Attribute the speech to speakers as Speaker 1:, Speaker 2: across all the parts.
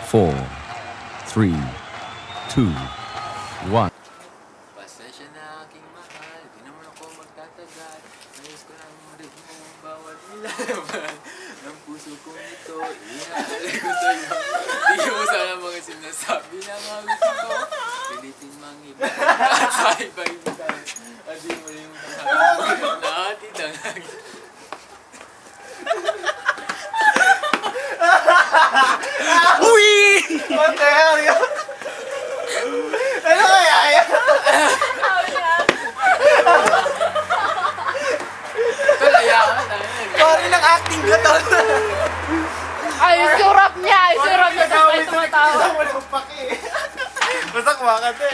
Speaker 1: 4, 3, 2, 1.
Speaker 2: Pasensya na aking mahal, di naman ako magtatagal. Nais ko lang marig mo bawat nilaban ng puso kong ito. Ihahal ko sa'yo. Di mo sana mga sinasabi na mga gusto ko. Pilitin mang iba at sa iba-ibitan. At di mo rin makakamagod na atin ang lagi.
Speaker 3: Uy! What the hell, yo? Ano kaya yan?
Speaker 2: Kalaya ka na.
Speaker 3: Sorry ng acting ko to.
Speaker 4: Ayos yung rap niya! Ayos yung rap niya! Tapos kayo tumatawa.
Speaker 3: Walang paki. Basta kumakat eh.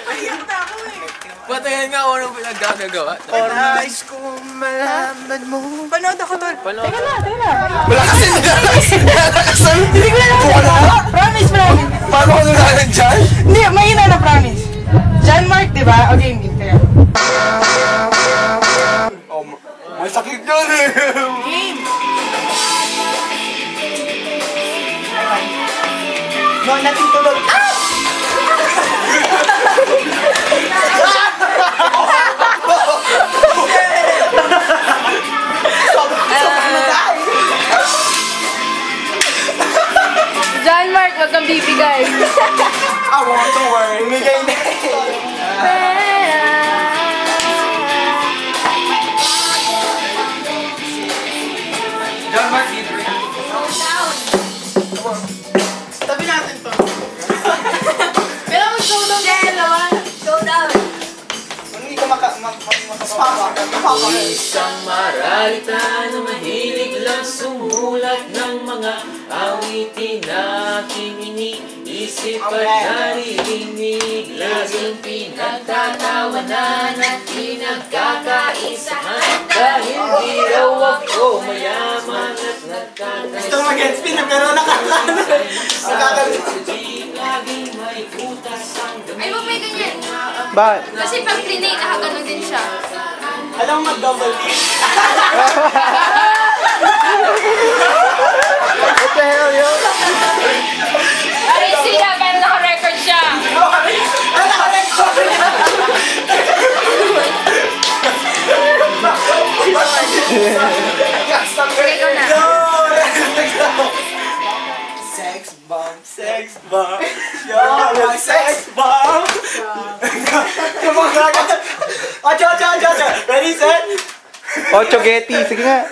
Speaker 2: Patayan nga ako nung pinagkakagawa.
Speaker 3: Nais kong malaman mo.
Speaker 4: Panood ako tol.
Speaker 2: Panood.
Speaker 4: Teka na.
Speaker 3: Wala kasi nilakasan.
Speaker 4: Hindi ko na natin. Promise.
Speaker 3: Paano ko nilakasan dyan?
Speaker 4: Hindi, mahina na promise. John Mark, di ba? Okay, hindi. Teka.
Speaker 3: Oh, may sakit yun eh.
Speaker 4: Game!
Speaker 3: No, nating tulog.
Speaker 4: John Mark, wag kang bibigay.
Speaker 3: I want to worry. Bigay na. John Mark, tabi natin to.
Speaker 4: Pero mag-showdown na dalawa. Showdown.
Speaker 3: Hindi ko makapapa.
Speaker 2: Isang maralita na mahilig lang sumulat ng mga awitin na aking iniisip at naririnig. Laging pinagtatawanan at pinagkakaisahan dahil di raw ako mayaman at nagkakaisahan.
Speaker 3: Gusto mo mag-headspin, nagkaroon na kakano.
Speaker 2: Laging may butas ang
Speaker 4: Ay, wag may ganyan.
Speaker 3: Bakit?
Speaker 4: Kasi pag trinate, nakaganon din siya.
Speaker 3: Alam mo mag-double kick? What the hell, yo?
Speaker 4: Ay, siya, pero naka-record siya.
Speaker 3: Ano naka-record?
Speaker 4: Okay, go na.
Speaker 3: Sex bomb, sex bomb. Yo, my sex bomb. Come on, gaga. Ocho. Ready, set?
Speaker 5: Ocho Getty, sige nga.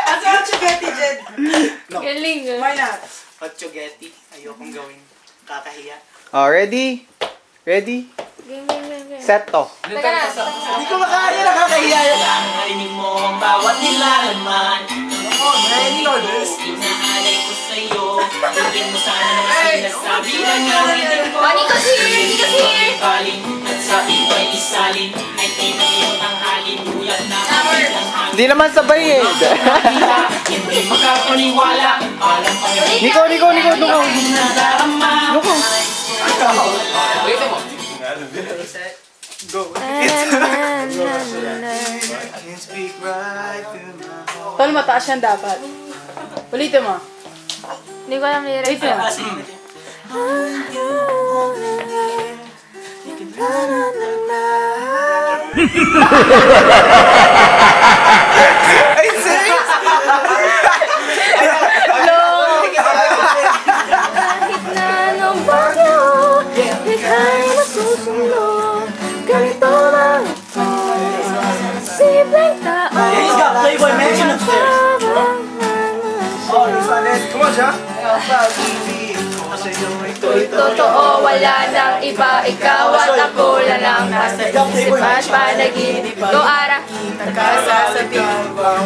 Speaker 3: Asa Ocho Getty, Jed? No.
Speaker 4: Galing.
Speaker 3: Why not? Ocho Getty. Ayokong gawin. Kakahiya.
Speaker 5: Oh, ready? Ready?
Speaker 4: Game.
Speaker 5: Set to.
Speaker 4: Teka na.
Speaker 3: Hindi ko makaya, nakakahiya yan.
Speaker 6: Narinig mo ang bawat nilalaman.
Speaker 3: I know this.
Speaker 6: Inaalay ko sa'yo. Tingin mo sana naman sinasabi na narinig ko.
Speaker 4: Oh, Nico's here!
Speaker 6: Baling at sa iba'y isalin. Ay tinayot ang halimuyak na kapit ang hangin.
Speaker 5: Hindi naman sabay eh.
Speaker 6: Hindi makapaniwala. Alam pa rin
Speaker 5: Nico, Nico.
Speaker 6: nadarama.
Speaker 2: Ulitin mo.
Speaker 3: Go. I can speak right to my heart.
Speaker 4: Tol, mataas yan dapat. Ulitin mo.
Speaker 7: Hindi ko alam lyrics.
Speaker 4: Ulitin mo.
Speaker 3: Ay, serious?
Speaker 7: Kahit na anong bagyo, ika'y masusundo. Ganito lang ito. Simpleng tao.
Speaker 3: Yeah, he's got Playboy Mansion up there. Oh, he's on it. Come on, John.
Speaker 7: Totoo, wala nang iba. Ikaw at ako na lang. Nasa isip at panaginip. Go, Ara.
Speaker 4: Nagkasasabi.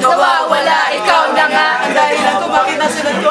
Speaker 7: Nawawala, ikaw na nga. Ang dahil
Speaker 4: Kung bakit nasunod ko.